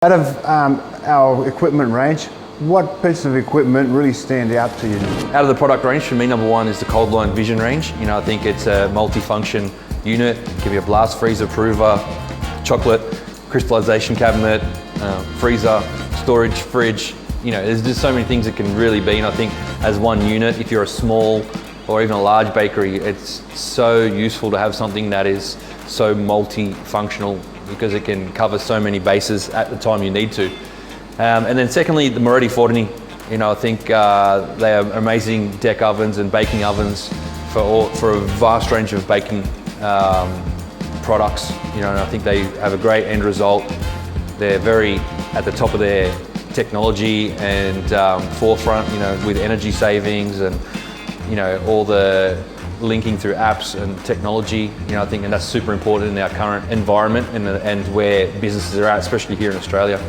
Out of our equipment range, what piece of equipment really stand out to you? Out of the product range, for me, number one is the cold line vision range. You know, I think it's a multi-function unit. Give you a blast freezer, prover, chocolate, crystallization cabinet, freezer, storage, fridge. You know, there's just so many things it can really be. And I think as one unit, if you're a small or even a large bakery, it's so useful to have something that is so multi-functional because it can cover so many bases at the time you need to. And then secondly, the Moretti Fortini. You know, I think they are amazing deck ovens and baking ovens for a vast range of baking products. You know, and I think they have a great end result. They're very at the top of their technology and forefront, you know, with energy savings and, you know, all the linking through apps and technology. You know, I think, and that's super important in our current environment and where businesses are at, especially here in Australia.